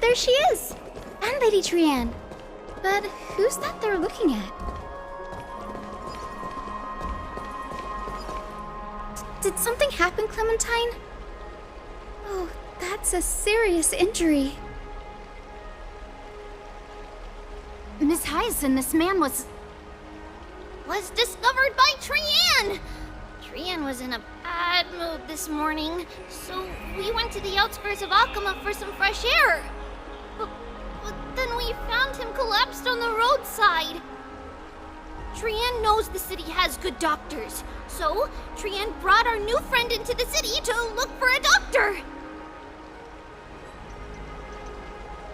there she is! And Lady Trianne. But who's that they're looking at? Did something happen, Clementine? Oh, that's a serious injury. Miss Hyacinth, this man was discovered by Trianne! Trianne was in a bad mood this morning, so we went to the outskirts of Akama for some fresh air. But then we found him collapsed on the roadside. Trianne knows the city has good doctors, so Trianne brought our new friend into the city to look for a doctor.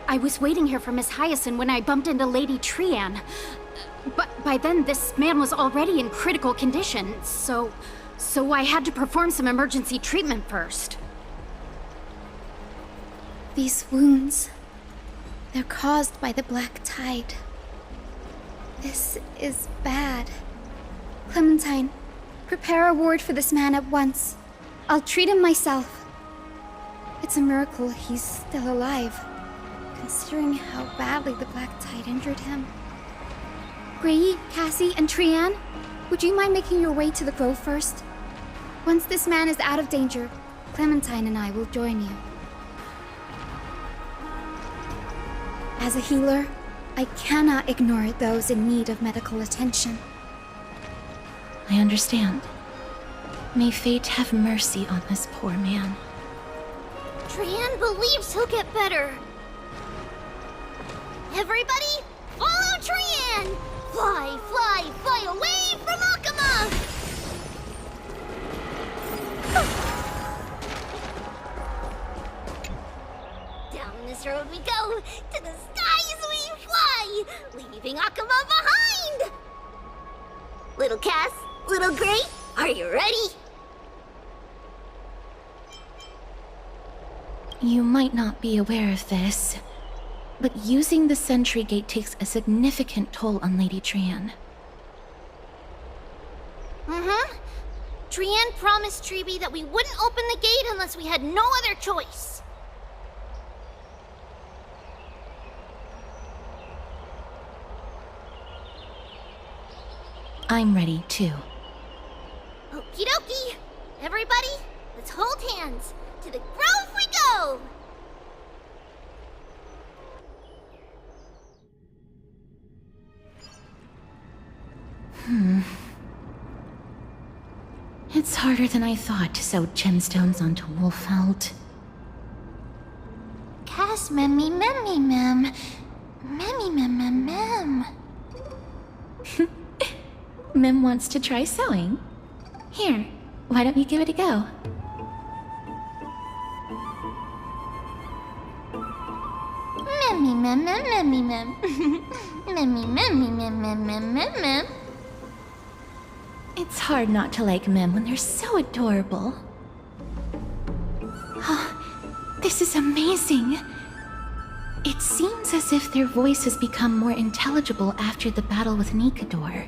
I was waiting here for Miss Hyacinth when I bumped into Lady Trianne. But by then, this man was already in critical condition, so I had to perform some emergency treatment first. These wounds, they're caused by the black tide. This is bad. Clementine, prepare a ward for this man at once. I'll treat him myself. It's a miracle he's still alive, considering how badly the black tide injured him. Gray, Cassie, and Trianne, would you mind making your way to the grove first? Once this man is out of danger, Clementine and I will join you. As a healer, I cannot ignore those in need of medical attention. I understand. May fate have mercy on this poor man. Trianne believes he'll get better. Everybody, follow Trianne! Fly, fly, fly away from Akama! Down this road we go, to the skies we fly, leaving Akama behind! Little Cass, little Gray, are you ready? You might not be aware of this, but using the Sentry Gate takes a significant toll on Lady Trianne. Trianne promised Treeby that we wouldn't open the gate unless we had no other choice. I'm ready, too. Okie dokie! Everybody, let's hold hands. To the grove we go! It's harder than I thought to sew gemstones onto Wolfeld. Cass, memmy, memmy, mem. Memmy, mem, mem, mem. Mem wants to try sewing. Here, why don't you give it a go? Memmy, mem, mem, memmy, mem. Memmy, memmy, mem, mem, mem, mem, mem. It's hard not to like Mem when they're so adorable. Oh, this is amazing. It seems as if their voice has become more intelligible after the battle with Nikador.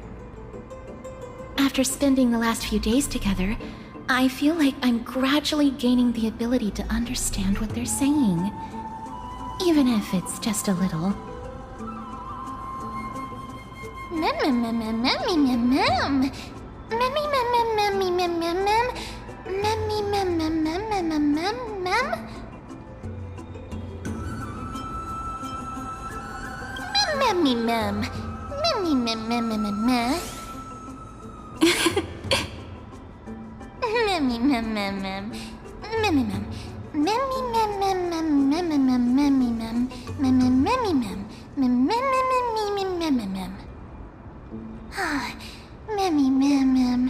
After spending the last few days together, I feel like I'm gradually gaining the ability to understand what they're saying. Even if it's just a little. Mem, mem, mem, mem, memmy, mem, mem. Memmy, mem, mem, memmy, mem, mem, mem. Memmy, mem, mem, mem, mem, mem, mem, mem. Memmy, mem. Memmy, mem, mem, mem, mem, mem. Memmy, mem, mem, mem. Memmy, mem. Memmy, mem, mem, mem, mem, mem, mem, memmy, mem. Mem, mem, memmy, mem. Mem, mem, mem, mem, mem, mem, mem. Ah, memmy, mem, mem.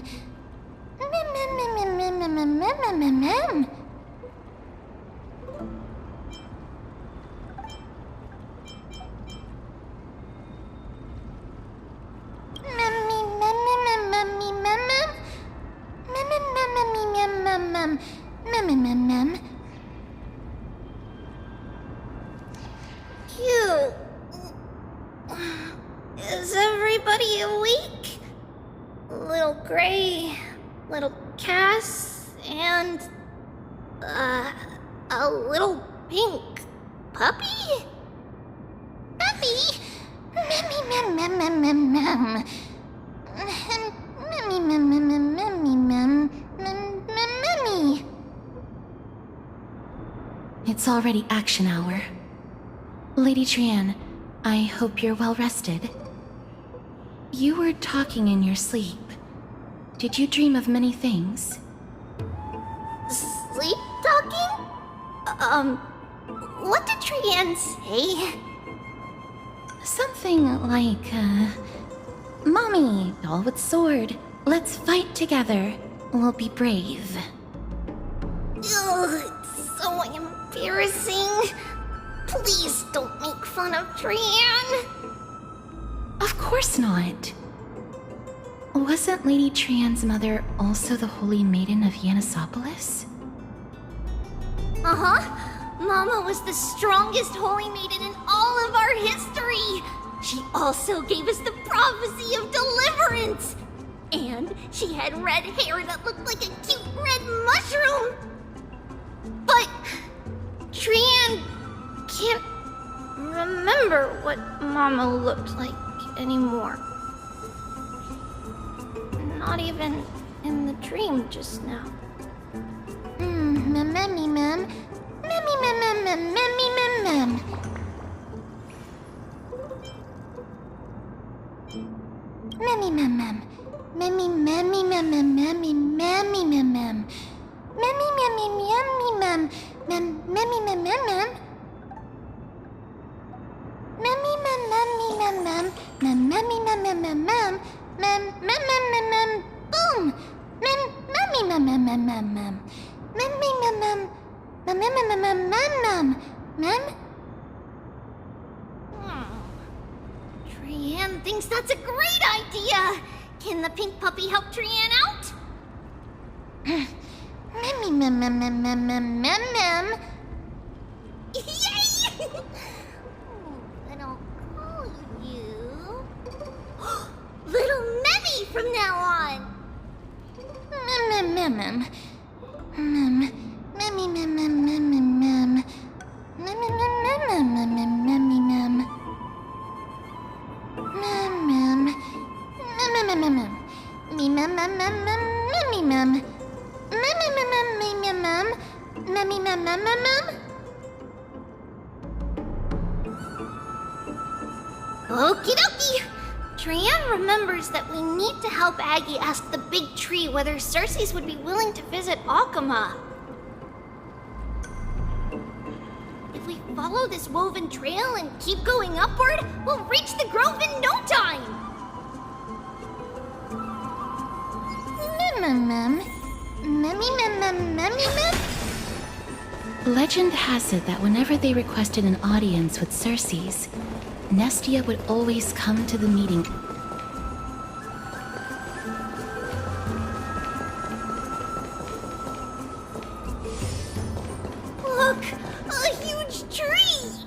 Mem, mem, mem, mem, mem, mem, mem, mem, mem, mem. Memmy, mem, mem, mem, mem, mem, mem. Mem, mem, mem, mem, mem, mem, mem, mem, mem, mem. You. Is everybody awake? Little Gray, little Cass, and a little pink puppy? Puppy? Memmy mem mem mem mem mem. Memmy mem mem mem memmy mem mem mem memmy. It's already action hour. Lady Trian, I hope you're well rested. You were talking in your sleep. Did you dream of many things? Sleep talking? What did Trian say? Something like, Mommy, doll with sword, let's fight together. We'll be brave. Ugh, it's so embarrassing. Please don't make fun of Trian. Of course not. Wasn't Lady Trian's mother also the Holy Maiden of Yanisopolis? Uh-huh. Mama was the strongest holy maiden in all of our history. She also gave us the prophecy of deliverance. And she had red hair that looked like a cute red mushroom. But Trian can't remember what Mama looked like anymore. Not even in the dream just now. Memmy mem. Memmy mem mem mem memmy mem mem. Memmy mem mem. Memmy memmy mem mem memmy memmy mem mem. Memmy memmy memmy mem mem memmy mem mem mem. Memmy mem memmy mem mem mem memmy mem mem mem mem mem mem mem mem boom. Mem memmy mem mem mem mem mem. Memmy mem mem mem mem mem mem mem mem. Trian thinks that's a great idea. Can the pink puppy help Trian out? Memmy mem mem mem mem mem mem mem. Yay! Then I'll call you Little Memmy from now on. Mem mem mem mem. Memmy mem mem mem mem mem. Mem mem mem mem mem mem memmy mem. Mem mem mem mem mem mem. Me mem mem mem mem memmy mem. Mem mem mem mem me mem mem. Memmy mem mem mem mem. Okie dokie. Trian remembers that we need to help Aggie ask the big tree whether Cersei's would be willing to visit Akama. If we follow this woven trail and keep going upward, we'll reach the grove in no time. Mem mem memmy mem mem memmy mem. Legend has it that whenever they requested an audience with Cersei's, Nestia would always come to the meeting. Look, a huge tree!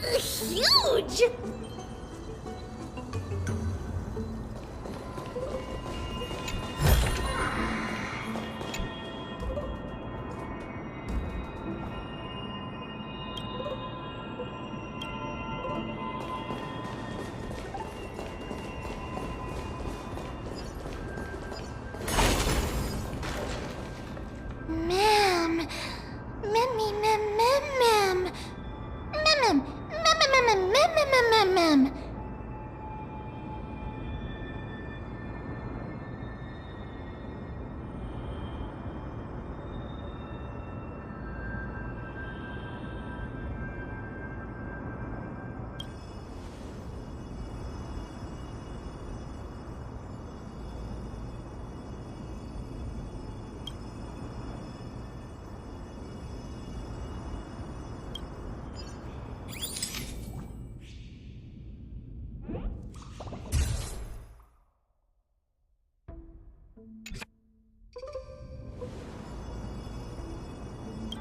It's huge! Mem, memmy mem mem mem, mem mem mem mem mem mem mem mem mem.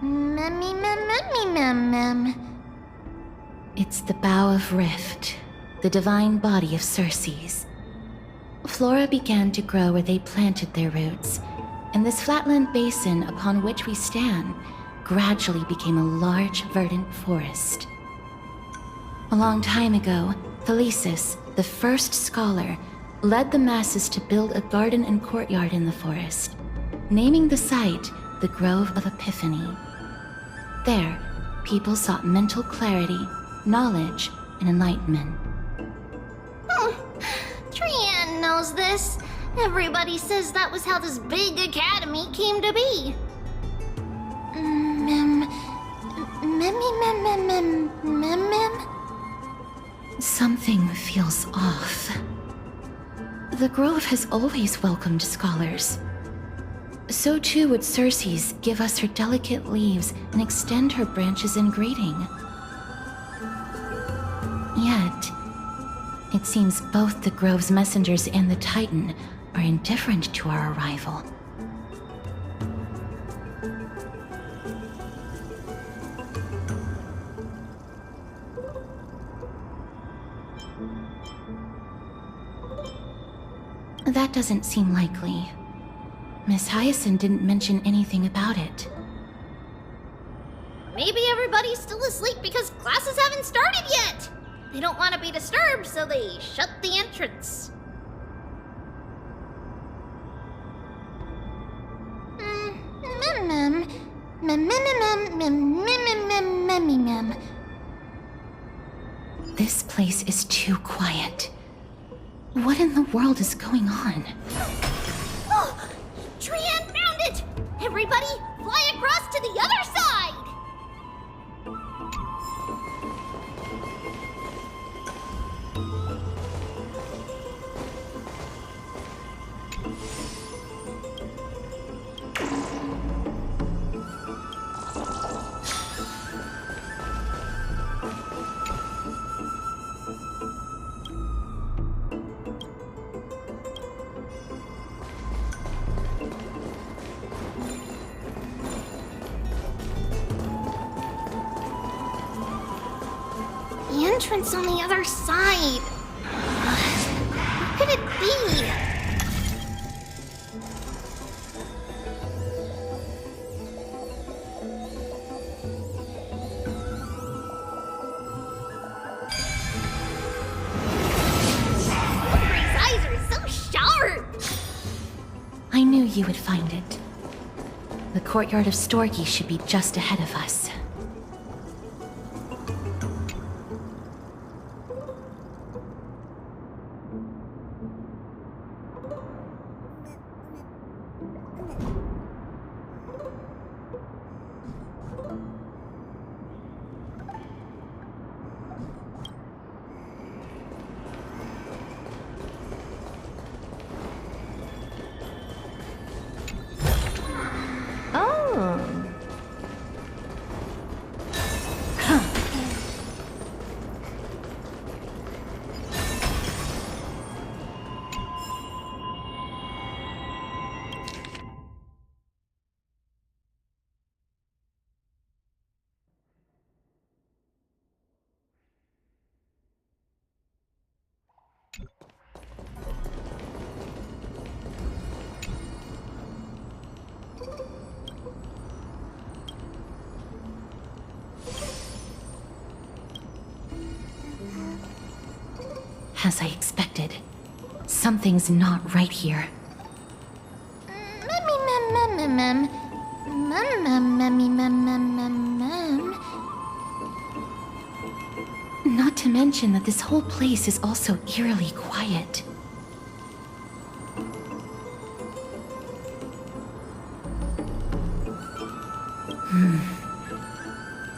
Memmy mem memmy mem mem. It's the Bough of Rift, the divine body of Cersei's. Flora began to grow where they planted their roots, and this flatland basin upon which we stand gradually became a large, verdant forest. A long time ago, Thelesis, the first scholar, led the masses to build a garden and courtyard in the forest, naming the site the Grove of Epiphany. There, people sought mental clarity, knowledge, and enlightenment. Trian knows this. Everybody says that was how this big academy came to be. Something feels off. The Grove has always welcomed scholars. So too would Circe's give us her delicate leaves and extend her branches in greeting. Yet, it seems both the Grove's messengers and the Titan are indifferent to our arrival. That doesn't seem likely. Miss Hyacinth didn't mention anything about it. Maybe everybody's still asleep because classes haven't started yet. They don't want to be disturbed, so they shut the entrance. This place is too quiet. What in the world is going on? Oh, Trian found it! Everybody, fly across to the other side! The entrance on the other side. What could it be? Aubrey's eyes are so sharp. I knew you would find it. The courtyard of Storgi should be just ahead of us. As I expected, something's not right here. Not to mention that this whole place is also eerily quiet.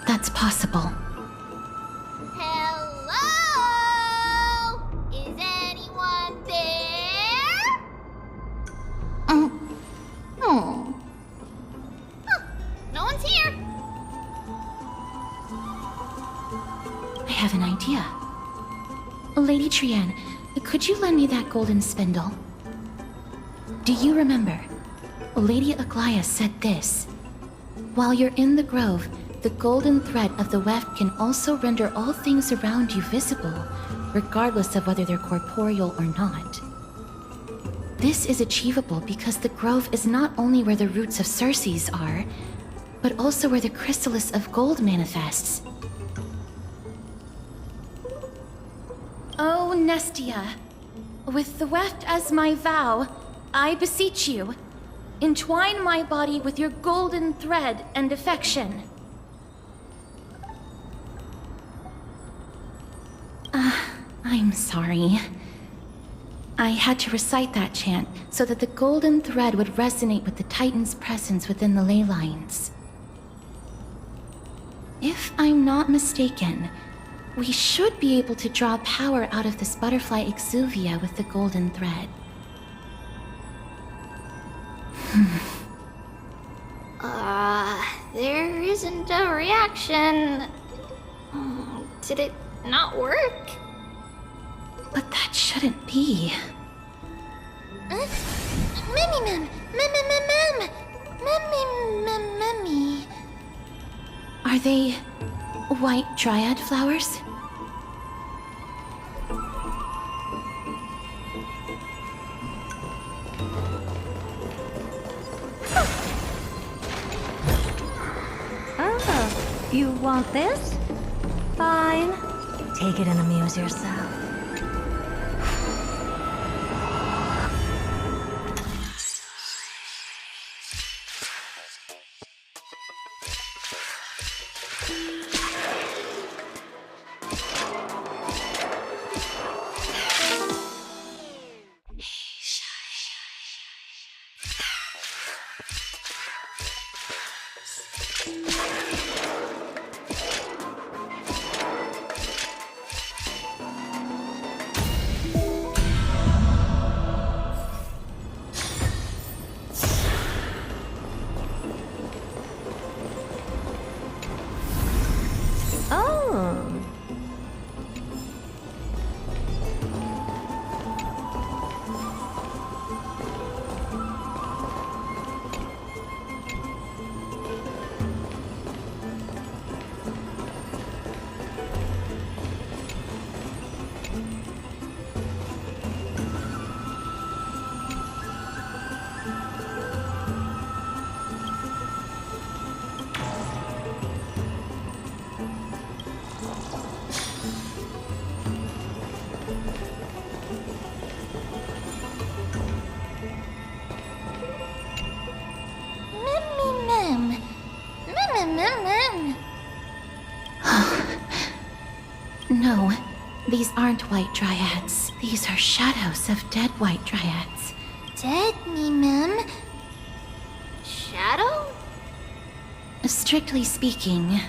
That's possible. Hello? Is anyone there? Huh, no one's here. I have an idea. Lady Trian, could you lend me that golden spindle? Do you remember? Lady Aglaia said this. While you're in the grove, the golden thread of the weft can also render all things around you visible, regardless of whether they're corporeal or not. This is achievable because the grove is not only where the roots of Circe's are, but also where the chrysalis of gold manifests. Oh, Nestia, with the weft as my vow, I beseech you, entwine my body with your golden thread and affection. I'm sorry. I had to recite that chant so that the golden thread would resonate with the Titan's presence within the ley lines. If I'm not mistaken, we should be able to draw power out of this butterfly exuvia with the golden thread. There isn't a reaction. Did it not work? But that shouldn't be. Mem. Are they white dryad flowers? Oh, you want this? Fine. Take it and amuse yourself. No, these aren't white dryads. These are shadows of dead white dryads. Dead Mem? Shadow? Strictly speaking,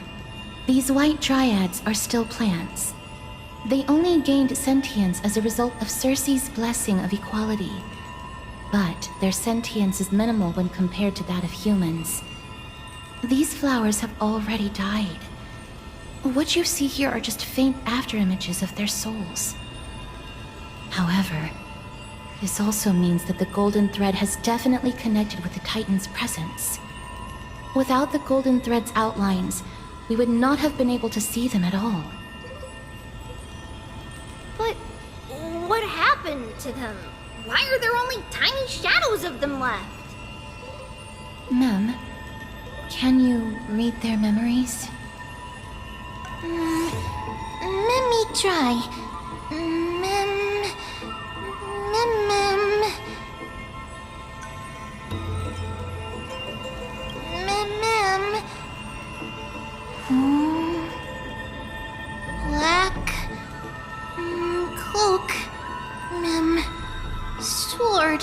these white dryads are still plants. They only gained sentience as a result of Circe's blessing of equality. But their sentience is minimal when compared to that of humans. These flowers have already died. What you see here are just faint afterimages of their souls. However, this also means that the golden thread has definitely connected with the Titan's presence. Without the golden thread's outlines, we would not have been able to see them at all. But what happened to them? Why are there only tiny shadows of them left? Mem, can you read their memories? Let me try. Mem. Black cloak. Sword.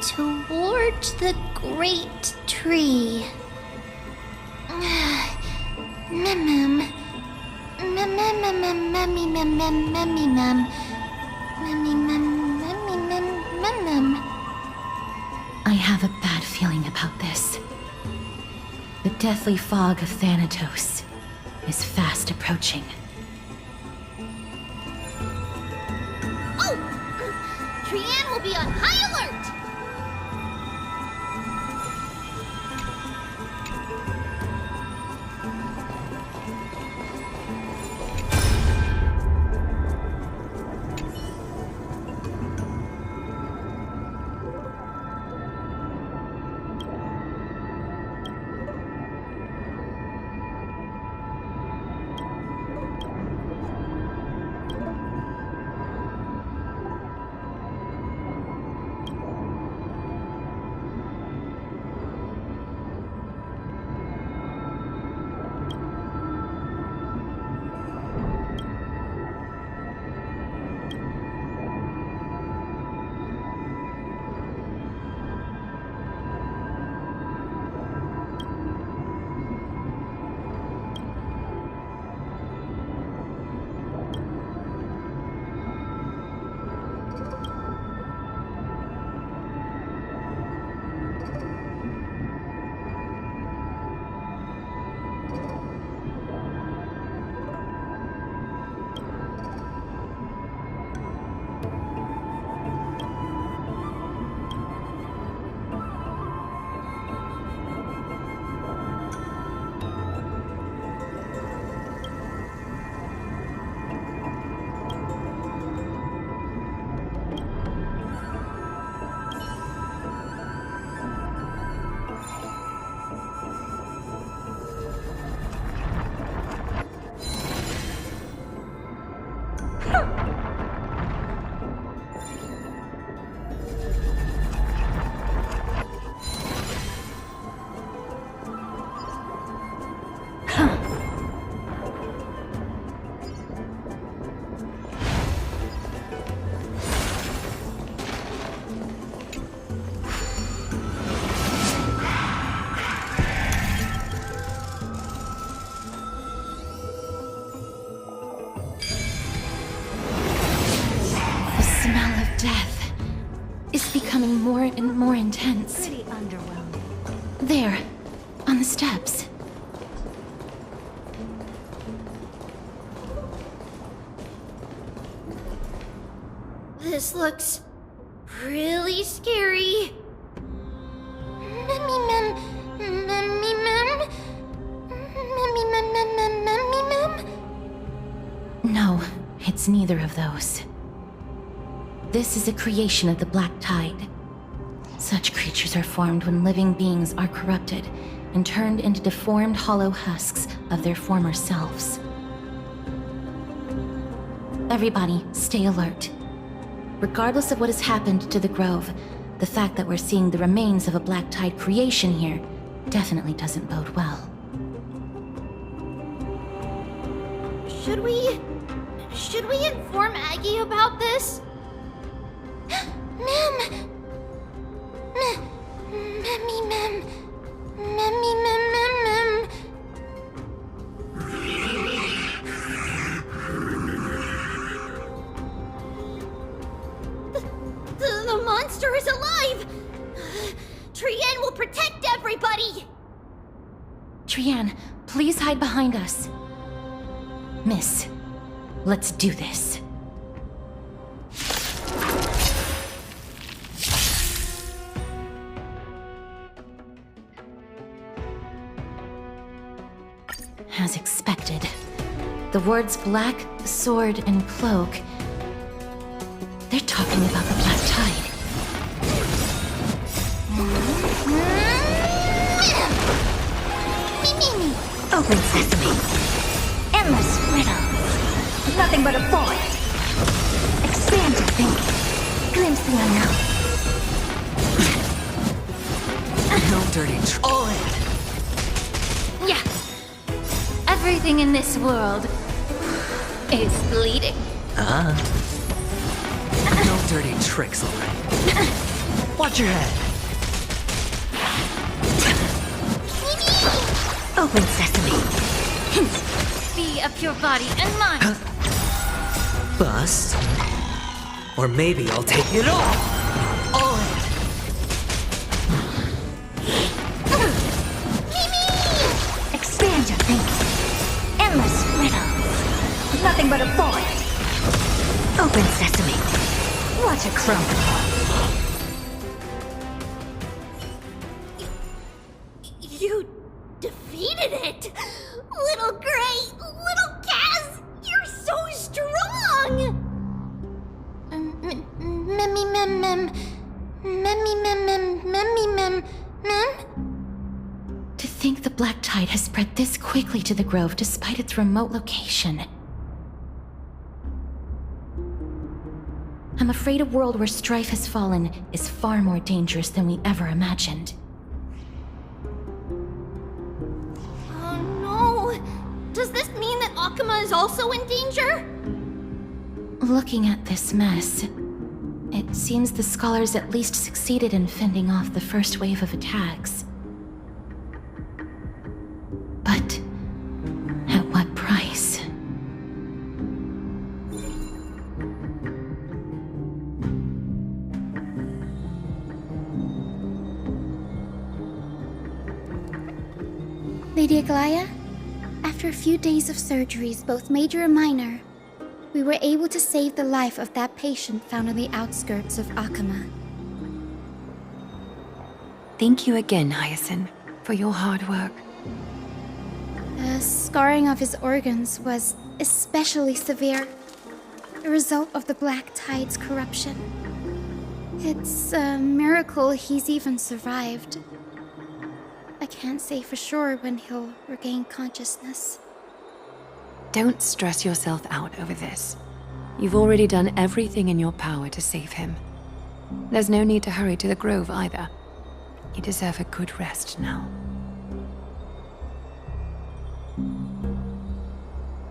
Towards the great tree. I have a bad feeling about this. The deathly fog of Thanatos is fast approaching. Oh! Trianne will be on high alert! more and more intense. Pretty underwhelming. There, on the steps. This looks really scary. Mummy Mum, Mummy Mum, Mummy Mum, Mummy Mum. No, it's neither of those. This is a creation of the Black Tide. Such creatures are formed when living beings are corrupted and turned into deformed hollow husks of their former selves. Everybody, stay alert. Regardless of what has happened to the Grove, the fact that we're seeing the remains of a Black Tide creation here definitely doesn't bode well. Should we inform Aggie about this? Mem! Memmy Mem! Memmy Mem Mem Mem! The monster is alive! Trienne will protect everybody! Trienne, please hide behind us. Miss, let's do this. As expected, the words black, sword, and cloak, they're talking about the Black Tide. Open sesame. Endless riddles. Nothing but a void. Expand your thinking. Glimpse the unknown. No dirty all in. Yeah. Everything in this world is bleeding. No dirty tricks, alright. Watch your head. Open sesame. Be up your body and mind. Bust. Or maybe I'll take it all. All in. Expand your thinking. Endless riddles. Nothing but a void. Open sesame. Watch it crumble. You defeated it! Little Gray, little Kaz, you're so strong! Memmy mem mem. Memmy mem mem. Memmy mem mem. To think the Black Tide has spread this quickly to the Grove despite its remote location. I'm afraid a world where strife has fallen is far more dangerous than we ever imagined. Oh no! Does this mean that Akuma is also in danger? Looking at this mess, it seems the scholars at least succeeded in fending off the first wave of attacks. But at what price? Lady Aglaya, after a few days of surgeries, both major and minor, we were able to save the life of that patient found on the outskirts of Akuma. Thank you again, Hyacinth, for your hard work. The scarring of his organs was especially severe, a result of the Black Tide's corruption. It's a miracle he's even survived. I can't say for sure when he'll regain consciousness. Don't stress yourself out over this. You've already done everything in your power to save him. There's no need to hurry to the Grove either. You deserve a good rest now.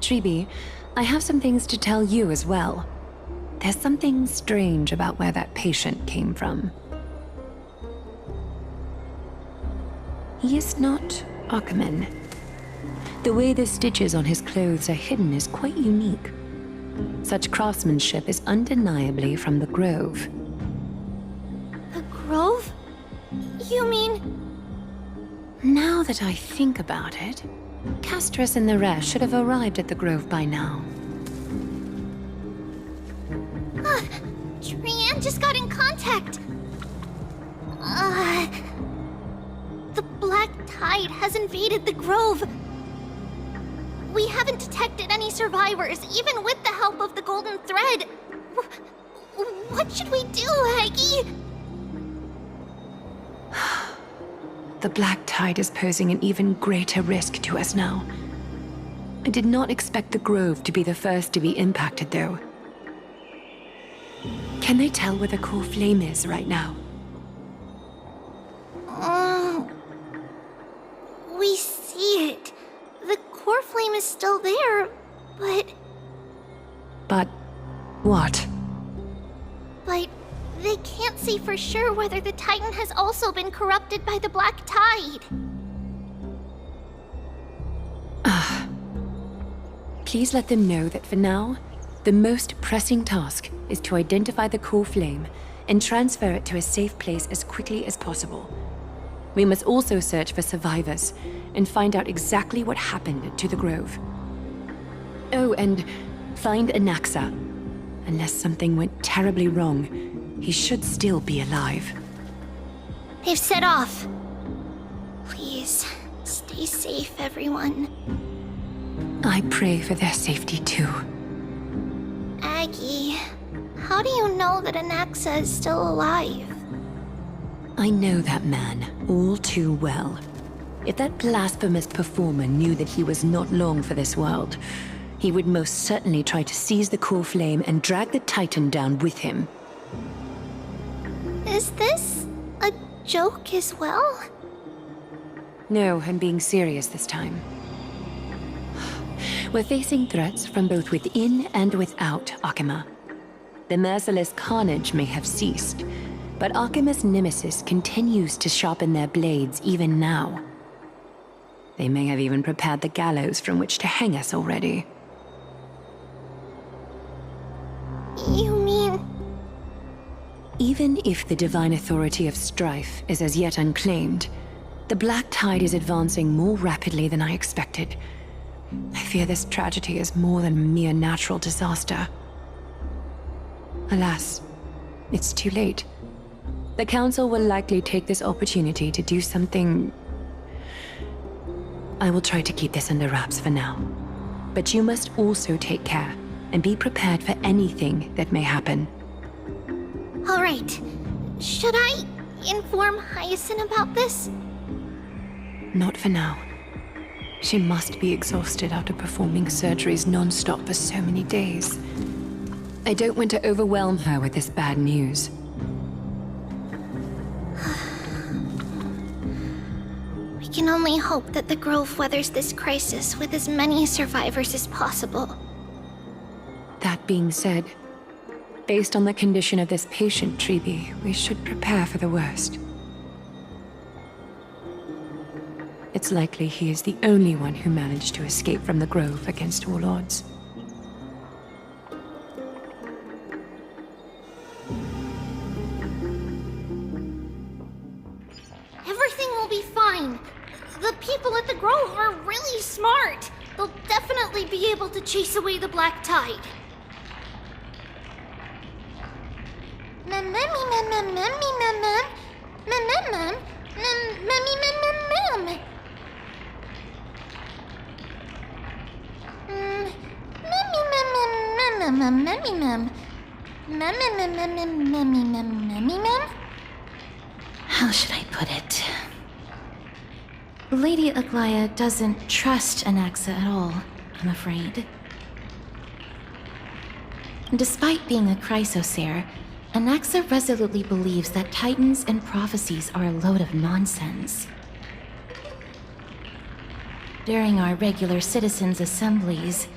Tribi, I have some things to tell you as well. There's something strange about where that patient came from. He is not Akumen. The way the stitches on his clothes are hidden is quite unique. Such craftsmanship is undeniably from the Grove. The You mean... Now that I think about it, Castris and the rest should have arrived at the Grove by now. Trianne just got in contact. The Black Tide has invaded the Grove. We haven't detected any survivors, even with the help of the Golden Thread. What should we do, Aggie? The Black Tide is posing an even greater risk to us now. I did not expect the Grove to be the first to be impacted, though. Can they tell where the core flame is right now? We see it. The core flame is still there, but But what? they can't say for sure whether the Titan has also been corrupted by the Black Tide. Please let them know that for now, the most pressing task is to identify the core flame and transfer it to a safe place as quickly as possible. We must also search for survivors and find out exactly what happened to the Grove. Oh, and find Anaxa. Unless something went terribly wrong, he should still be alive. They've set off. Please, stay safe, everyone. I pray for their safety too. Aggie, how do you know that Anaxa is still alive? I know that man all too well. If that blasphemous performer knew that he was not long for this world, he would most certainly try to seize the core flame and drag the Titan down with him. Is this a joke as well? No, I'm being serious this time. We're facing threats from both within and without Akima. The merciless carnage may have ceased, but Akima's nemesis continues to sharpen their blades even now. They may have even prepared the gallows from which to hang us already. You mean... Even if the divine authority of strife is as yet unclaimed, the Black Tide is advancing more rapidly than I expected. I fear this tragedy is more than a mere natural disaster. Alas, it's too late. The Council will likely take this opportunity to do something... I will try to keep this under wraps for now. But you must also take care and be prepared for anything that may happen. All right. Should I inform Hyacinth about this? Not for now. She must be exhausted after performing surgeries non-stop for so many days. I don't want to overwhelm her with this bad news. We can only hope that the Grove weathers this crisis with as many survivors as possible. That being said, based on the condition of this patient, Tribi, we should prepare for the worst. It's likely he is the only one who managed to escape from the Grove against all odds. Everything will be fine. The people at the Grove are really smart. They'll definitely be able to chase away the Black Tide. How should I put it? Lady Aglaya doesn't trust Anaxa at all, I'm afraid. Despite being a Chrysosaur, Anaxa resolutely believes that Titans and prophecies are a load of nonsense. During our regular citizens' assemblies,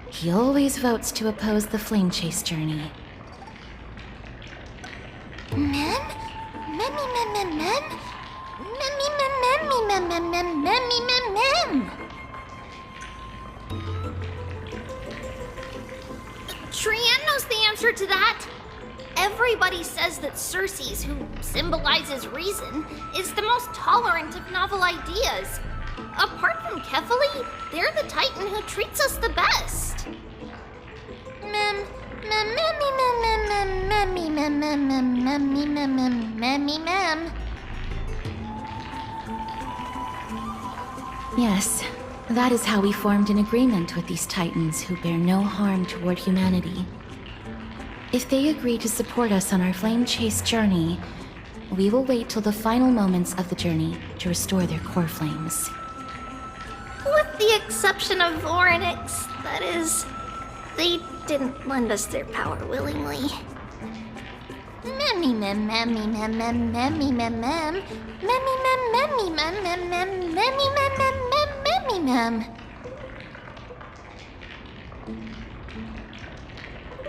he always votes to oppose the Flame Chase journey. Trianne knows the answer to that. everybody says that Circes, who symbolizes reason, is the most tolerant of novel ideas. Apart from Kefali, they're the Titan who treats us the best. Yes, that is how we formed an agreement with these Titans who bear no harm toward humanity. If they agree to support us on our flame chase journey, we will wait till the final moments of the journey to restore their core flames. With the exception of Voronix, that is, they didn't lend us their power willingly.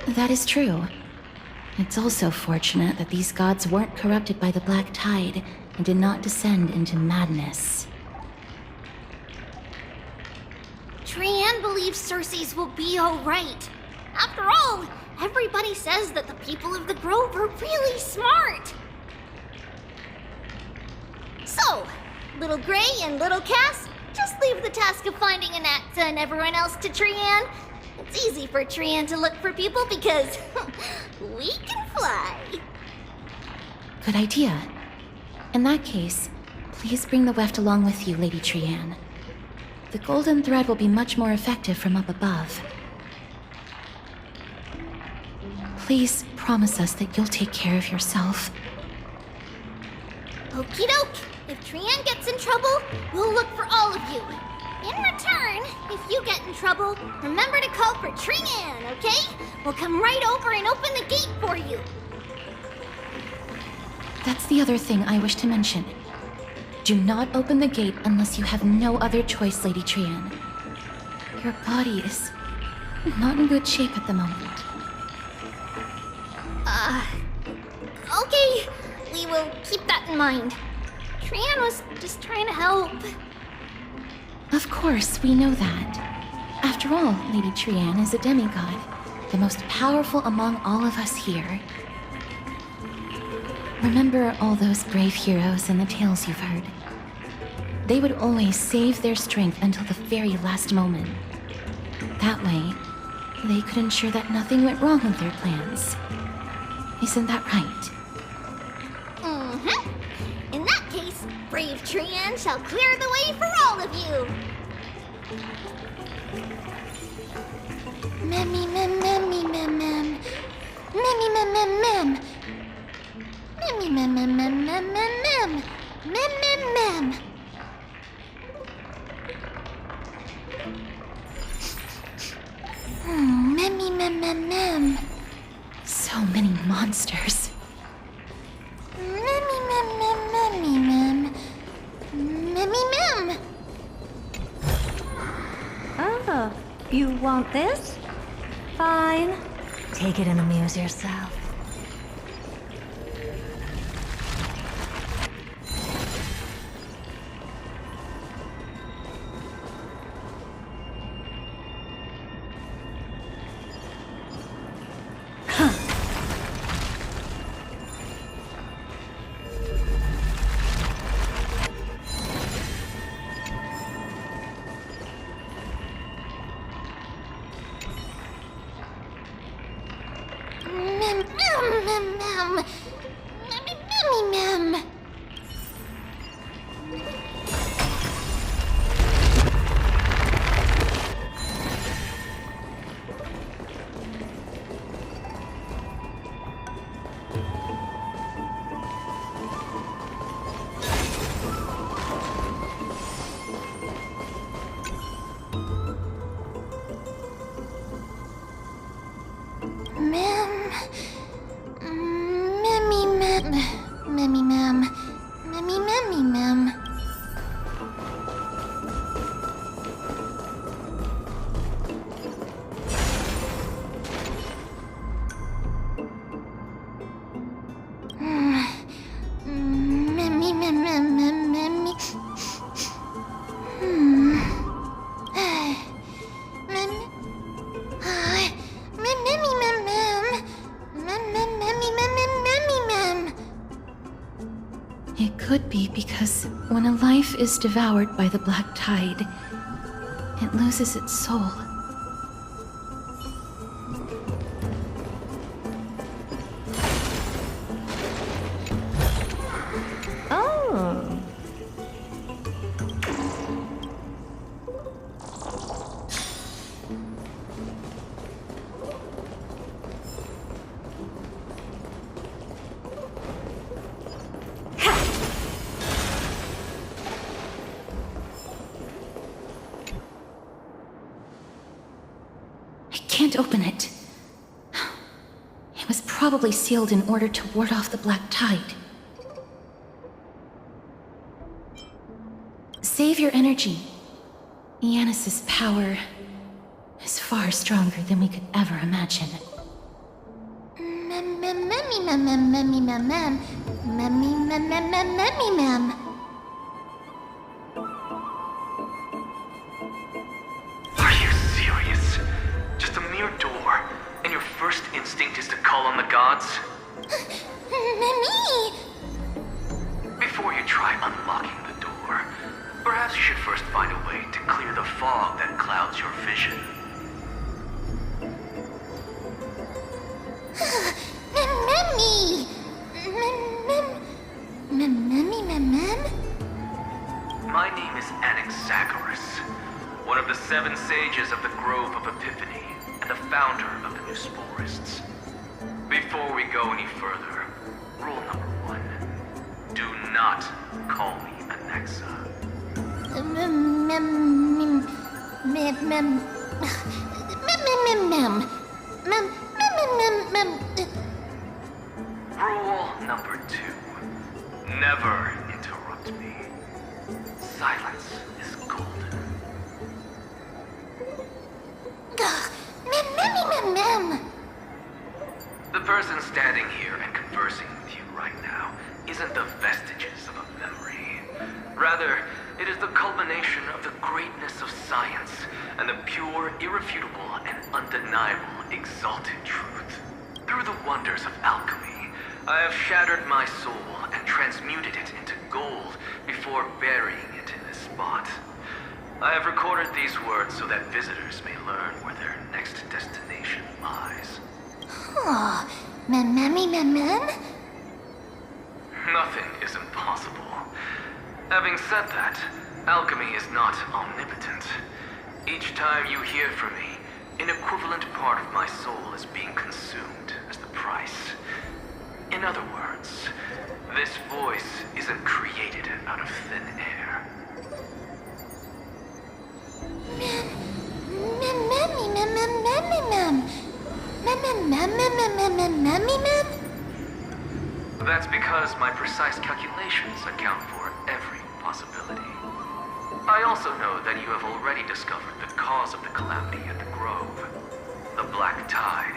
That is true. It's also fortunate that these gods weren't corrupted by the Black Tide and did not descend into madness. Trianne believes Circes will be alright. After all, everybody says that the people of the Grove are really smart. So, Little Gray and Little Cass, just leave the task of finding Anaxa and everyone else to Trianne. It's easy for Trianne to look for people because we can fly. Good idea. In that case, please bring the weft along with you, Lady Trianne. The golden thread will be much more effective from up above. Please promise us that you'll take care of yourself. Okie doke. If Trianne gets in trouble, we'll look for all of you. In return, if you get in trouble, remember to call for Trianne, okay? We'll come right over and open the gate for you. That's the other thing I wish to mention. Do not open the gate unless you have no other choice, Lady Trianne. Your body is not in good shape at the moment. Okay. We will keep that in mind. Trianne was just trying to help. Of course, we know that. After all, Lady Trianne is a demigod, the most powerful among all of us here. Remember all those brave heroes and the tales you've heard. They would always save their strength until the very last moment. That way, they could ensure that nothing went wrong with their plans. Isn't that right? Mm-hmm. In that case, brave Trianne shall clear the way for all of you. Memmy mem memmy mem mem. Memmy mem mem mem. Memmy mem mem mem mem mem mem. Mem mem mem. Memmy mem mem mem. So many monsters. Memmy mem mem memmy mem. Memmy mem. Oh, you want this? Fine. Take it and amuse yourself. Mem mem mem mem. Memmy memmy mem. Mem. Memmy mem. Memmy mem. Memmy memmy mem. Memmy mem mem mem memmy. Mem. Memmy mem mem. Mem mem memmy mem Because when a life is devoured by the black tide, it loses its soul. Oh. I can't open it. It was probably sealed in order to ward off the black tide. Save your energy. Yanis's power is far stronger than we could ever imagine. Are you serious? Just a mere door, and your first instinct is to call on the gods? Before you try unlocking the door, perhaps you should first find a way to clear the fog that clouds your vision. My name is Anaxagoras, one of the 7 sages of the Grove of Epiphany, and the founder of the New Sporists. Before we go any further, rule number 1. Do not call me Anaxa. Rule number 2. Never interrupt me. Silence is golden. The person standing here and conversing with you right now isn't the vestiges of a memory. Rather, it is the culmination of the greatness of science and the pure, irrefutable, and undeniable exalted truth. Through the wonders of alchemy, I have shattered my soul and transmuted it into gold before burying it in this spot. I have recorded these words so that visitors may learn where their next destination lies. Nothing is impossible. Having said that, alchemy is not omnipotent. Each time you hear from me, an equivalent part of my soul is being consumed as the price. In other words, this voice isn't created out of thin air. That's because my precise calculations account for every possibility. I also know that you have already discovered the cause of the calamity at the Grove, the Black Tide,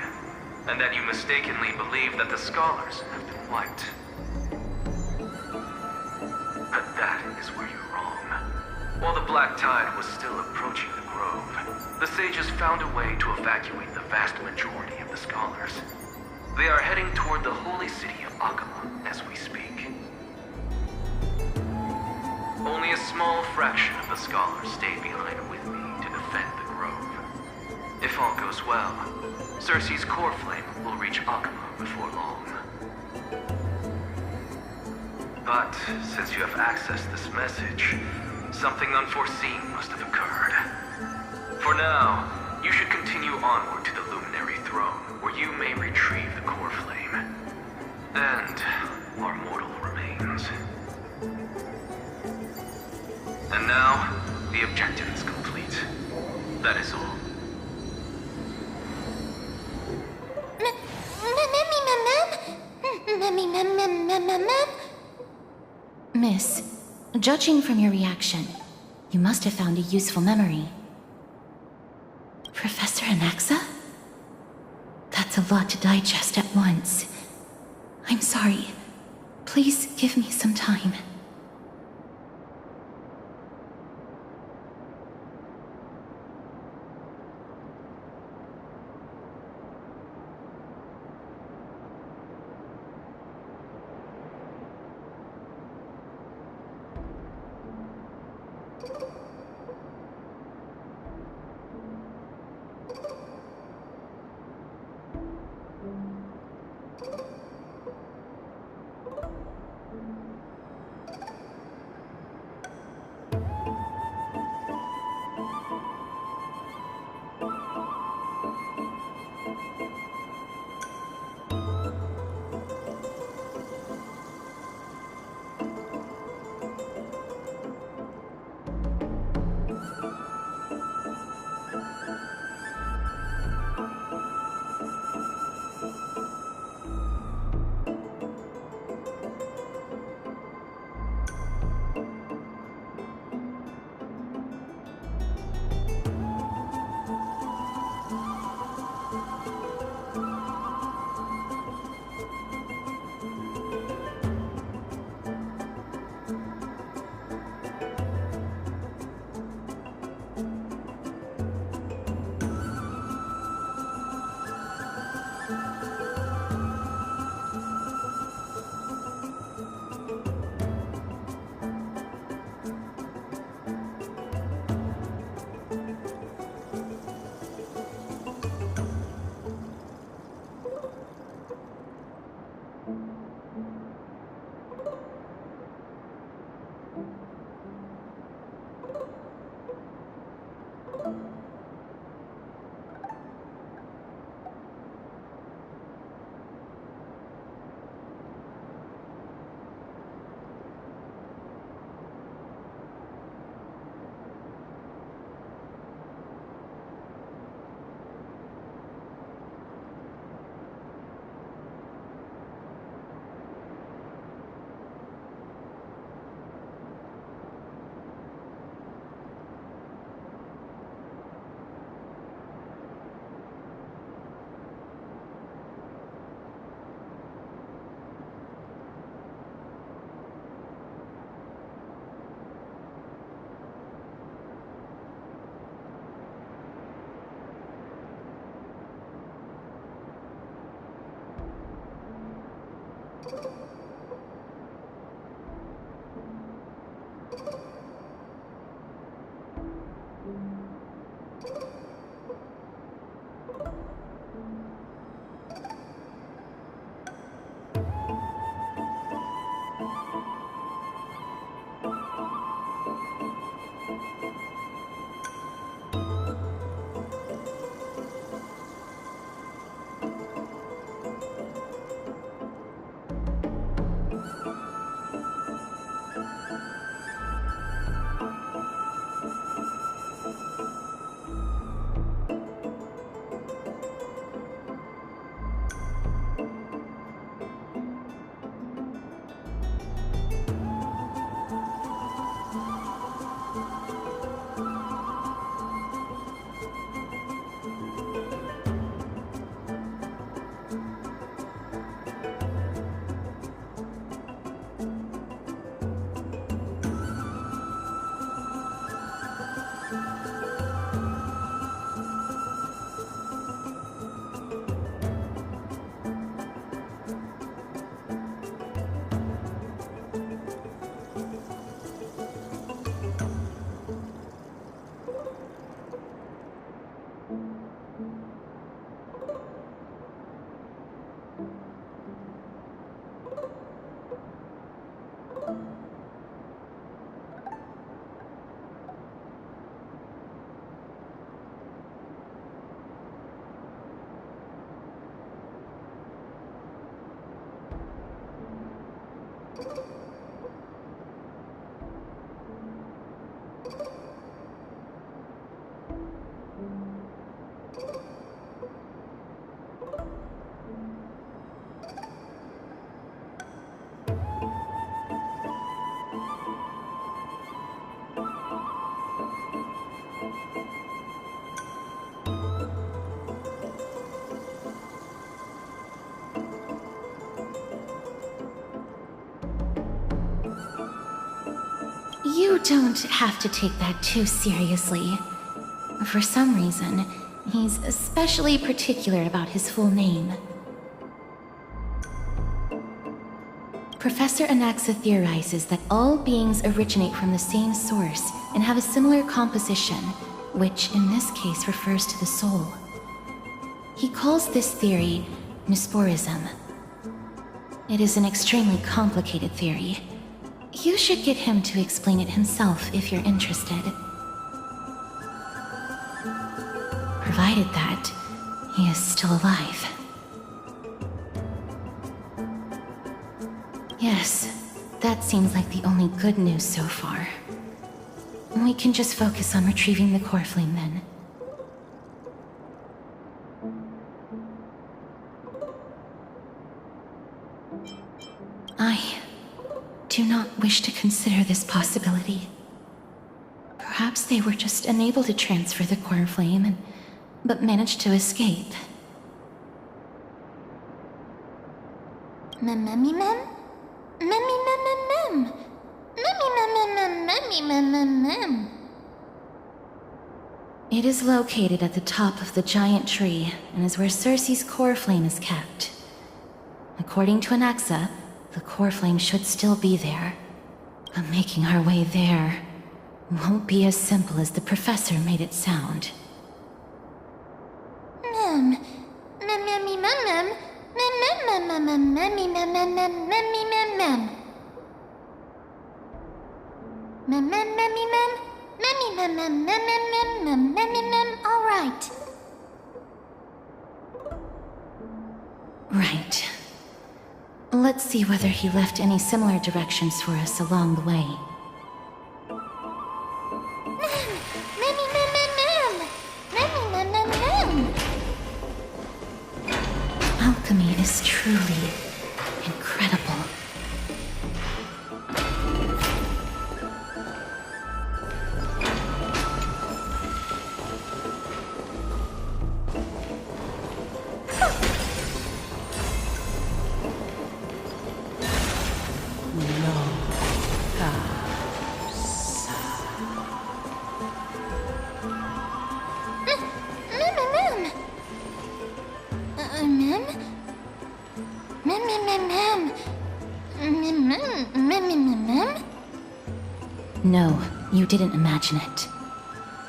and that you mistakenly believe that the scholars have been wiped. But that is where you're wrong. While the Black Tide was still approaching the Grove, the sages found a way to evacuate the vast majority of the scholars. They are heading toward the holy city of Akama as we speak. Only a small fraction of the scholars stayed behind with me to defend the Grove. If all goes well, Circe's core flame will reach Akama before long. But since you have accessed this message, something unforeseen must have occurred. For now, you should continue onward to the Luminary Throne, where you may retrieve the core flame. And our mortal remains. And now, the objective is complete. That is all. Miss, judging from your reaction, you must have found a useful memory. Professor Anaxa? That's a lot to digest at once. I'm sorry. Please give me some time. You don't have to take that too seriously. For some reason, he's especially particular about his full name. Professor Anaxa theorizes that all beings originate from the same source and have a similar composition, which in this case refers to the soul. He calls this theory Nusporism. It is an extremely complicated theory. You should get him to explain it himself if you're interested. Provided that he is still alive. Yes, that seems like the only good news so far. We can just focus on retrieving the core flame then. I do not wish to consider this possibility. Perhaps they were just unable to transfer the core flame, but managed to escape. It is located at the top of the giant tree and is where Circe's core flame is kept. According to Anaxa, the core flame should still be there, but making our way there won't be as simple as the professor made it sound. All right. Right. Let's see whether he left any similar directions for us along the way. Alchemy is truly incredible. No, you didn't imagine it.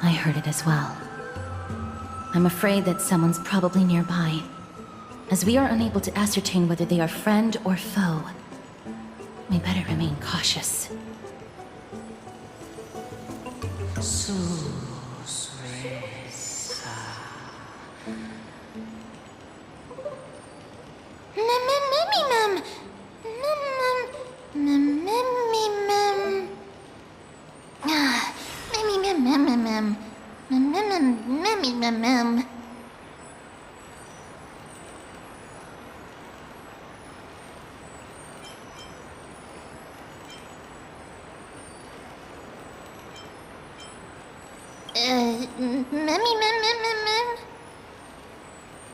I heard it as well. I'm afraid that someone's probably nearby. As we are unable to ascertain whether they are friend or foe, we better remain cautious.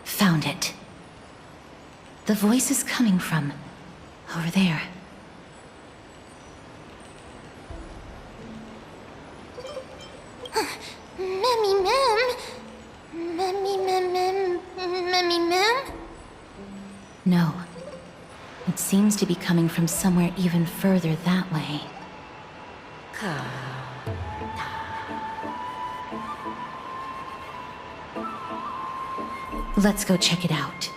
Found it. The voice is coming from over there. No. It seems to be coming from somewhere even further that way. Let's go check it out.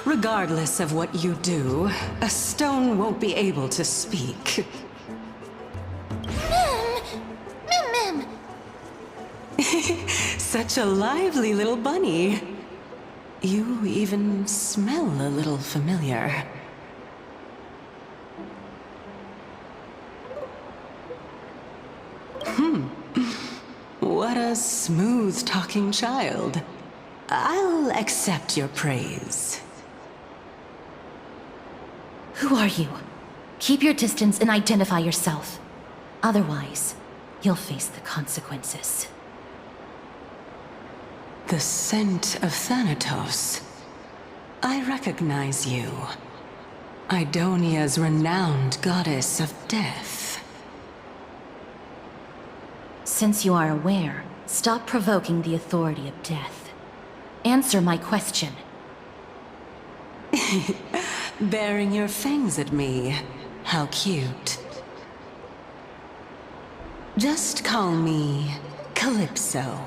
Regardless of what you do, a stone won't be able to speak. Mem! Such a lively little bunny. You even smell a little familiar. What a smooth-talking child. I'll accept your praise. Who are you? Keep your distance and identify yourself. Otherwise, you'll face the consequences. The scent of Thanatos. I recognize you. Idonia's renowned goddess of death. Since you are aware, stop provoking the authority of death. Answer my question. Baring your fangs at me. How cute. Just call me Calypso.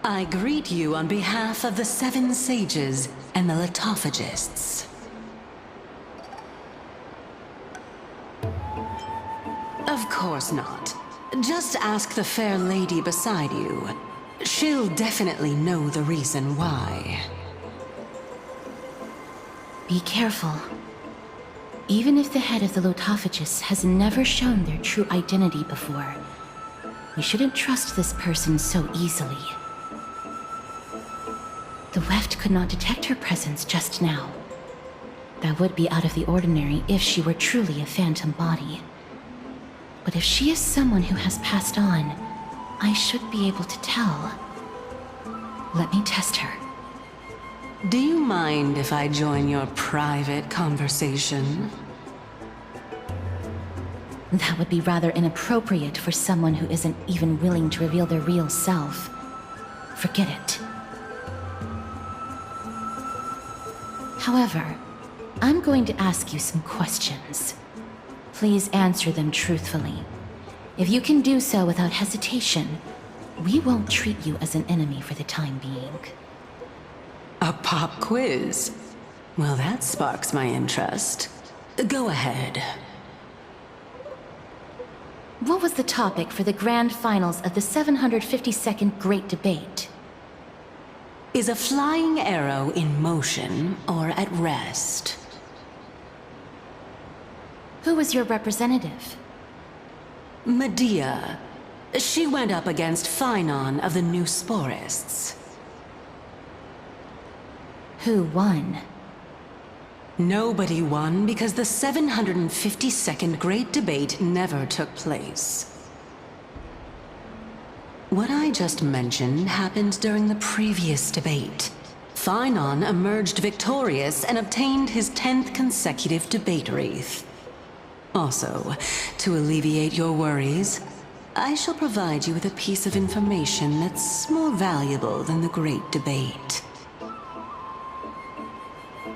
I greet you on behalf of the Seven Sages and the Litophagists. Of course not. Just ask the fair lady beside you. She'll definitely know the reason why. Be careful. Even if the head of the Litophagists has never shown their true identity before, we shouldn't trust this person so easily. The Weft could not detect her presence just now. That would be out of the ordinary if she were truly a phantom body. But if she is someone who has passed on, I should be able to tell. Let me test her. Do you mind if I join your private conversation? That would be rather inappropriate for someone who isn't even willing to reveal their real self. Forget it. However, I'm going to ask you some questions. Please answer them truthfully. If you can do so without hesitation, We won't treat you as an enemy for the time being. A pop quiz? Well, that sparks my interest. Go ahead. What was the topic for the grand finals of the 752nd Great Debate? Is a flying arrow in motion or at rest? Who was your representative? Medea. She went up against Phynon of the New Sporists. Who won? Nobody won because the 752nd Great Debate never took place. What I just mentioned happened during the previous debate. Phynon emerged victorious and obtained his 10th consecutive debate wreath. Also, to alleviate your worries, I shall provide you with a piece of information that's more valuable than the Great Debate.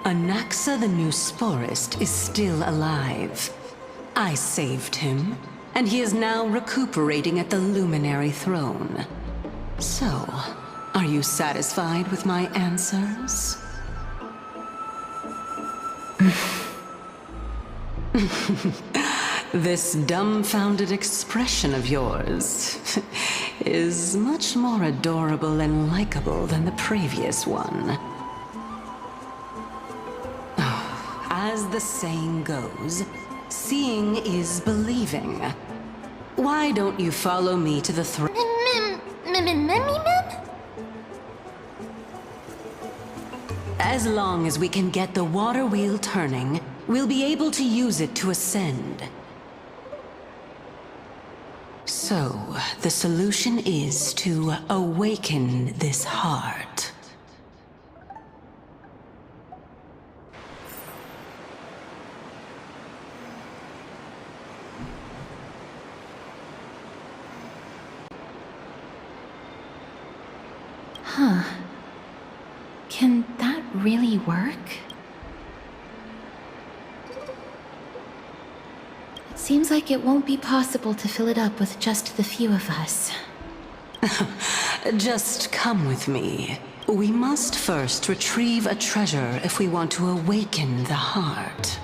Anaxa the New Sporist is still alive. I saved him, and he is now recuperating at the Luminary Throne. So, are you satisfied with my answers? This dumbfounded expression of yours is much more adorable and likable than the previous one. As the saying goes, seeing is believing. Why don't you follow me to the throne? As long as we can get the water wheel turning, we'll be able to use it to ascend. So, the solution is to awaken this heart. Huh. Can that really work? It seems like it won't be possible to fill it up with just the few of us. Just come with me. We must first retrieve a treasure if we want to awaken the heart.